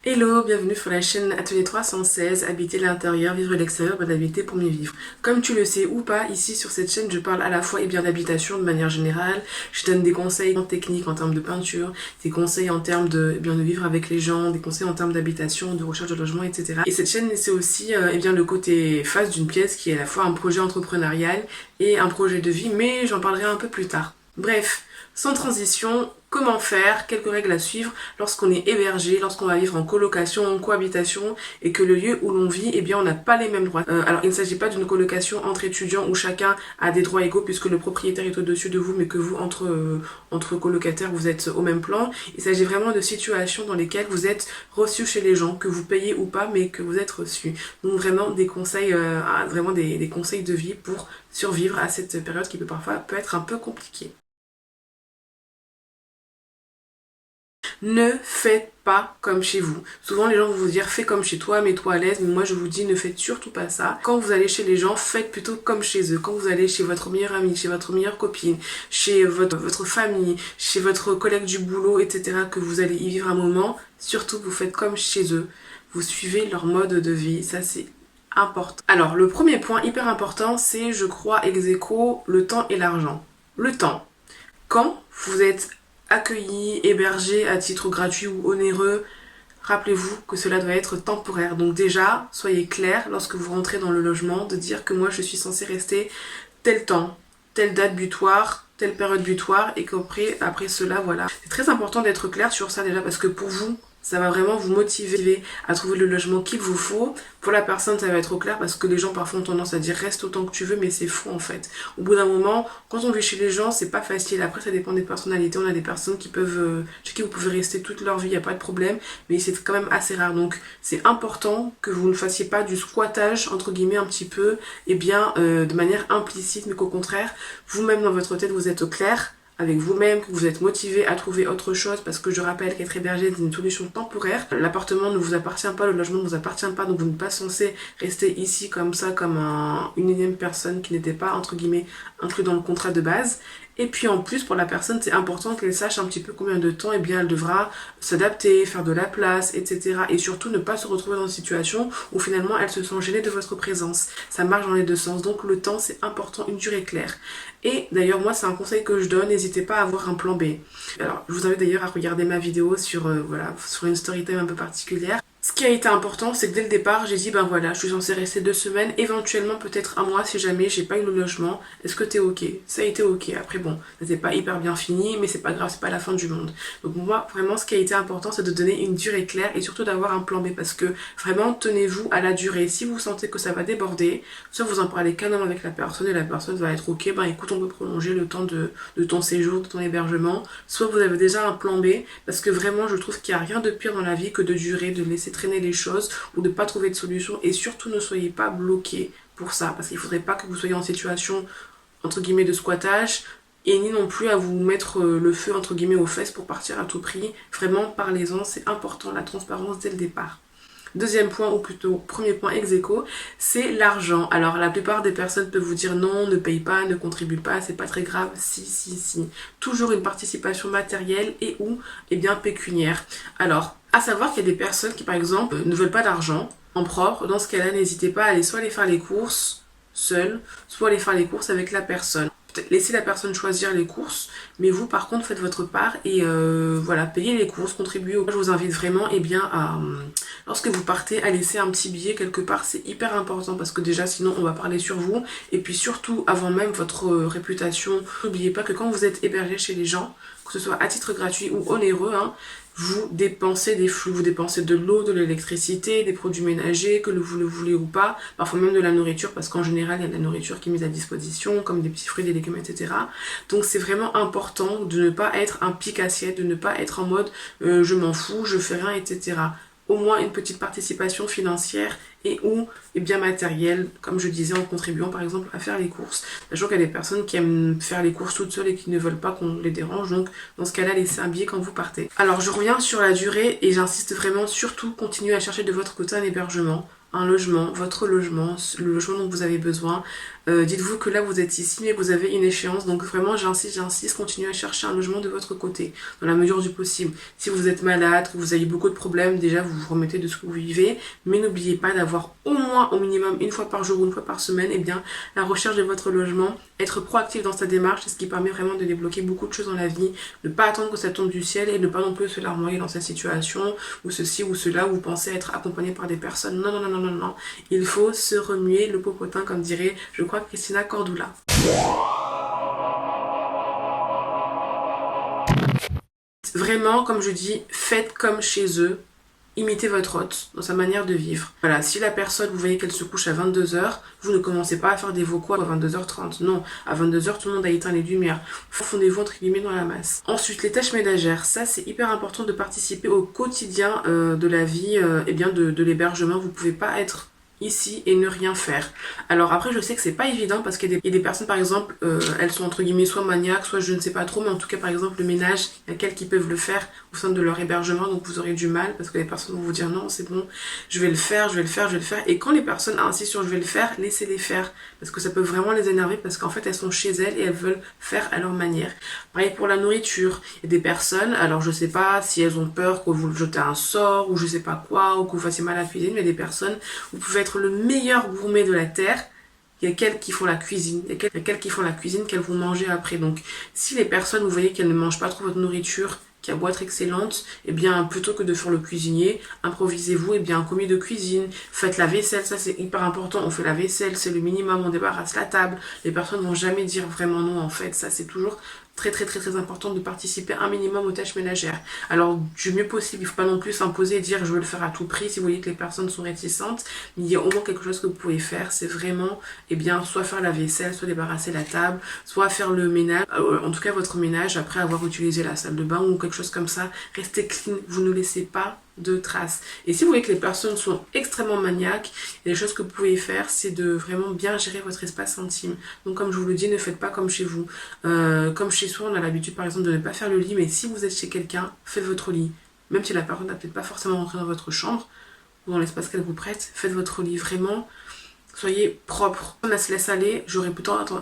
Hello, bienvenue sur la chaîne Atelier 316, habiter l'intérieur, vivre l'extérieur, bonne habiter pour mieux vivre. Comme tu le sais ou pas, ici sur cette chaîne, je parle à la fois d'habitation de manière générale, je donne des conseils techniques en termes de peinture, des conseils en termes de vivre avec les gens, des conseils en termes d'habitation, de recherche de logement, etc. Et cette chaîne, c'est aussi le côté face d'une pièce qui est à la fois un projet entrepreneurial et un projet de vie, mais j'en parlerai un peu plus tard. Bref, sans transition, comment faire, quelques règles à suivre lorsqu'on est hébergé, lorsqu'on va vivre en colocation, en cohabitation et que le lieu où l'on vit, on n'a pas les mêmes droits. Alors il ne s'agit pas d'une colocation entre étudiants où chacun a des droits égaux puisque le propriétaire est au-dessus de vous mais que vous, entre colocataires, vous êtes au même plan. Il s'agit vraiment de situations dans lesquelles vous êtes reçu chez les gens, que vous payez ou pas mais que vous êtes reçu. Donc vraiment des conseils, des conseils de vie pour survivre à cette période qui peut être un peu compliquée. Ne faites pas comme chez vous. Souvent les gens vont vous dire fais comme chez toi, mets-toi à l'aise, mais moi je vous dis ne faites surtout pas ça. Quand vous allez chez les gens, faites plutôt comme chez eux. Quand vous allez chez votre meilleur ami, chez votre meilleure copine, chez votre famille, chez votre collègue du boulot, etc., que vous allez y vivre un moment, surtout vous faites comme chez eux. Vous suivez leur mode de vie, ça c'est important. Alors le premier point hyper important, c'est je crois ex aequo, le temps et l'argent. Le temps. Quand vous êtes accueilli, hébergé à titre gratuit ou onéreux, rappelez-vous que cela doit être temporaire. Donc déjà, soyez clair lorsque vous rentrez dans le logement de dire que moi je suis censée rester tel temps, telle date butoir, telle période butoir et qu'après cela, voilà. C'est très important d'être clair sur ça déjà parce que pour vous, ça va vraiment vous motiver à trouver le logement qu'il vous faut. Pour la personne, ça va être au clair parce que les gens parfois ont tendance à dire reste autant que tu veux, mais c'est faux en fait. Au bout d'un moment, quand on vit chez les gens, c'est pas facile. Après, ça dépend des personnalités. On a des personnes qui peuvent, chez qui vous pouvez rester toute leur vie, il n'y a pas de problème, mais c'est quand même assez rare. Donc, c'est important que vous ne fassiez pas du squattage, entre guillemets, un petit peu, de manière implicite, mais qu'au contraire, vous-même dans votre tête, vous êtes au clair avec vous-même, que vous êtes motivé à trouver autre chose parce que je rappelle qu'être hébergé c'est une solution temporaire. L'appartement ne vous appartient pas, le logement ne vous appartient pas, donc vous n'êtes pas censé rester ici comme ça, comme une énième personne qui n'était pas entre guillemets inclus dans le contrat de base. Et puis en plus pour la personne c'est important qu'elle sache un petit peu combien de temps elle devra s'adapter, faire de la place, etc. Et surtout ne pas se retrouver dans une situation où finalement elle se sent gênée de votre présence. Ça marche dans les deux sens, donc le temps c'est important, une durée claire. Et d'ailleurs moi c'est un conseil que je donne, n'hésitez pas à avoir un plan B. Alors je vous invite d'ailleurs à regarder ma vidéo sur une story time un peu particulière. Ce qui a été important, c'est que dès le départ, j'ai dit, je suis censée rester 2 semaines, éventuellement peut-être un mois si jamais j'ai pas eu le logement. Est-ce que t'es ok? Ça a été ok. Après bon, c'était pas hyper bien fini, mais c'est pas grave, c'est pas la fin du monde. Donc moi, vraiment, ce qui a été important, c'est de donner une durée claire et surtout d'avoir un plan B parce que vraiment, tenez-vous à la durée. Si vous sentez que ça va déborder, soit vous en parlez calmement avec la personne et la personne va être ok, écoute, on peut prolonger le temps de ton séjour, de ton hébergement. Soit vous avez déjà un plan B parce que vraiment, je trouve qu'il n'y a rien de pire dans la vie que de durer, de laisser traîner les choses ou de pas trouver de solution et surtout ne soyez pas bloqué pour ça parce qu'il faudrait pas que vous soyez en situation entre guillemets de squattage et ni non plus à vous mettre le feu entre guillemets aux fesses pour partir à tout prix. Vraiment parlez-en, c'est important la transparence dès le départ. Deuxième point, ou plutôt premier point ex aequo, c'est l'argent. Alors la plupart des personnes peuvent vous dire non, ne paye pas, ne contribue pas, c'est pas très grave. Si. Toujours une participation matérielle et ou pécuniaire. Alors, à savoir qu'il y a des personnes qui par exemple ne veulent pas d'argent en propre. Dans ce cas-là, n'hésitez pas à aller soit aller faire les courses seul, soit aller faire les courses avec la personne. Laissez la personne choisir les courses, mais vous par contre faites votre part et payez les courses, contribuez. Je vous invite vraiment lorsque vous partez à laisser un petit billet quelque part, c'est hyper important parce que déjà sinon on va parler sur vous et puis surtout avant même votre réputation, n'oubliez pas que quand vous êtes hébergé chez les gens, que ce soit à titre gratuit ou onéreux, vous dépensez des flux, vous dépensez de l'eau, de l'électricité, des produits ménagers, que vous le voulez ou pas, parfois même de la nourriture, parce qu'en général, il y a de la nourriture qui est mise à disposition, comme des petits fruits, des légumes, etc. Donc c'est vraiment important de ne pas être un pic-assiette, de ne pas être en mode je m'en fous, je fais rien, etc. Au moins une petite participation financière et ou matérielle, comme je disais, en contribuant par exemple à faire les courses. Sachant qu'il y a des personnes qui aiment faire les courses toutes seules et qui ne veulent pas qu'on les dérange, donc dans ce cas-là, laissez un billet quand vous partez. Alors je reviens sur la durée et j'insiste vraiment, surtout continuez à chercher de votre côté un hébergement, un logement, votre logement, le logement dont vous avez besoin. Dites-vous que là vous êtes ici mais vous avez une échéance, donc vraiment j'insiste, continuez à chercher un logement de votre côté, dans la mesure du possible. Si vous êtes malade, que vous avez beaucoup de problèmes, déjà vous vous remettez de ce que vous vivez, mais n'oubliez pas d'avoir au moins, au minimum, une fois par jour ou une fois par semaine, et bien la recherche de votre logement, être proactif dans sa démarche, c'est ce qui permet vraiment de débloquer beaucoup de choses dans la vie, ne pas attendre que ça tombe du ciel et ne pas non plus se larmoyer dans cette situation, ou ceci ou cela, où vous pensez être accompagné par des personnes. Non, non, non, non, non, non. Il faut se remuer le popotin, comme dirait, je crois, Christina Cordula. Vraiment, comme je dis, faites comme chez eux. Imitez votre hôte dans sa manière de vivre. Voilà, si la personne, vous voyez qu'elle se couche à 22h, vous ne commencez pas à faire des vocaux à 22h30. Non, à 22h, tout le monde a éteint les lumières. Fondez-vous entre guillemets dans la masse. Ensuite, les tâches ménagères. Ça, c'est hyper important de participer au quotidien de la vie et bien de l'hébergement. Vous ne pouvez pas être ici et ne rien faire. Alors après je sais que c'est pas évident parce qu'il y a des personnes par exemple elles sont entre guillemets soit maniaques soit je ne sais pas trop, mais en tout cas par exemple le ménage, il y a quelques qui peuvent le faire au sein de leur hébergement, donc vous aurez du mal parce que les personnes vont vous dire non c'est bon, je vais le faire, et quand les personnes insistent sur je vais le faire, laissez-les faire parce que ça peut vraiment les énerver parce qu'en fait elles sont chez elles et elles veulent faire à leur manière. Pareil pour la nourriture, il y a des personnes, alors je sais pas si elles ont peur que vous le jetez un sort ou je sais pas quoi ou que vous fassiez mal à la cuisine, mais il y a des personnes, vous pouvez être le meilleur gourmet de la terre, il y a quelques qui font la cuisine, qu'elles vont manger après. Donc si les personnes, vous voyez qu'elles ne mangent pas trop votre nourriture, qui a beau être excellente, et bien plutôt que de faire le cuisinier, improvisez-vous et bien un commis de cuisine, faites la vaisselle, ça c'est hyper important, on fait la vaisselle, c'est le minimum, on débarrasse la table, les personnes vont jamais dire vraiment non en fait, ça c'est toujours très important de participer un minimum aux tâches ménagères. Alors du mieux possible, il ne faut pas non plus s'imposer et dire je veux le faire à tout prix si vous voyez que les personnes sont réticentes, mais il y a au moins quelque chose que vous pouvez faire, c'est vraiment soit faire la vaisselle, soit débarrasser la table, soit faire le ménage, en tout cas votre ménage après avoir utilisé la salle de bain ou quelque chose comme ça. Restez clean, vous ne laissez pas de traces. Et si vous voyez que les personnes sont extrêmement maniaques, les choses que vous pouvez faire, c'est de vraiment bien gérer votre espace intime. Donc comme je vous le dis, ne faites pas comme chez vous. Comme chez soi, on a l'habitude par exemple de ne pas faire le lit, mais si vous êtes chez quelqu'un, faites votre lit. Même si la personne n'a peut-être pas forcément rentré dans votre chambre ou dans l'espace qu'elle vous prête, faites votre lit vraiment. Soyez propre. On se laisse aller, j'aurais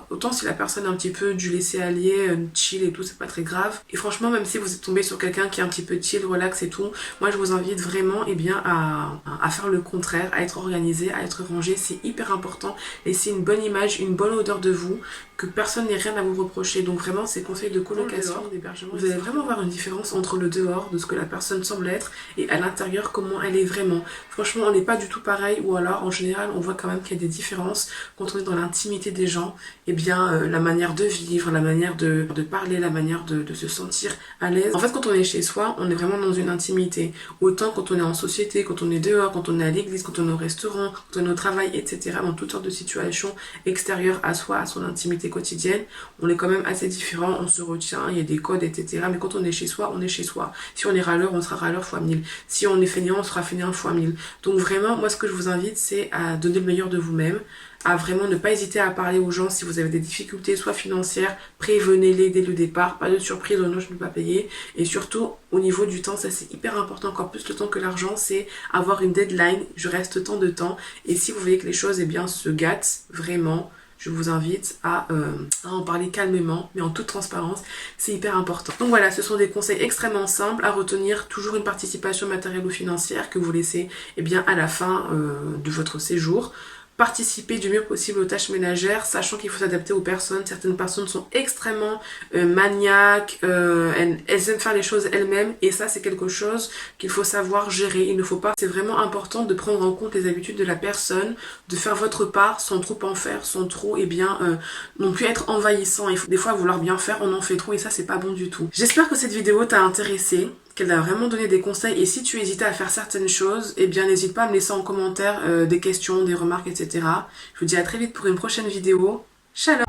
autant si la personne a un petit peu du laisser aller, chill et tout, c'est pas très grave. Et franchement, même si vous êtes tombé sur quelqu'un qui est un petit peu chill, relax et tout, moi je vous invite vraiment à faire le contraire, à être organisé, à être rangé, c'est hyper important. Laissez une bonne image, une bonne odeur de vous, que personne n'ait rien à vous reprocher. Donc vraiment, ces conseils de colocation, d'hébergement, vous allez vraiment voir une différence entre le dehors, de ce que la personne semble être, et à l'intérieur, comment elle est vraiment. Franchement, on n'est pas du tout pareil, ou alors en général, on voit quand même qu'il y a des différences quand on est dans l'intimité des gens. Et bien, la manière de vivre, la manière de parler, la manière de se sentir à l'aise. En fait, quand on est chez soi, on est vraiment dans une intimité. Autant quand on est en société, quand on est dehors, quand on est à l'église, quand on est au restaurant, quand on est au travail, etc. Dans toutes sortes de situations extérieures à soi, à son intimité quotidienne, on est quand même assez différent, on se retient, il y a des codes, etc. Mais quand on est chez soi, on est chez soi. Si on est râleur, on sera râleur fois 1000. Si on est fainéant, on sera fainéant fois 1000. Donc vraiment, moi ce que je vous invite, c'est à donner le meilleur de vous-même, à vraiment ne pas hésiter à parler aux gens si vous avez des difficultés, soit financières, prévenez-les dès le départ, pas de surprise, oh non je ne peux pas payer. Et surtout, au niveau du temps, ça c'est hyper important, encore plus le temps que l'argent, c'est avoir une deadline, je reste tant de temps. Et si vous voyez que les choses se gâtent, vraiment, je vous invite à en parler calmement, mais en toute transparence, c'est hyper important. Donc voilà, ce sont des conseils extrêmement simples à retenir, toujours une participation matérielle ou financière que vous laissez à la fin de votre séjour. Participer du mieux possible aux tâches ménagères, sachant qu'il faut s'adapter aux personnes. Certaines personnes sont extrêmement maniaques, elles aiment faire les choses elles-mêmes, et ça c'est quelque chose qu'il faut savoir gérer. Il ne faut pas, c'est vraiment important de prendre en compte les habitudes de la personne, de faire votre part sans trop en faire, sans trop non plus être envahissant. Il faut des fois vouloir bien faire, on en fait trop et ça c'est pas bon du tout. J'espère que cette vidéo t'a intéressé, qu'elle a vraiment donné des conseils, et si tu hésitais à faire certaines choses, n'hésite pas à me laisser en commentaire des questions, des remarques, etc. Je vous dis à très vite pour une prochaine vidéo. Shalom!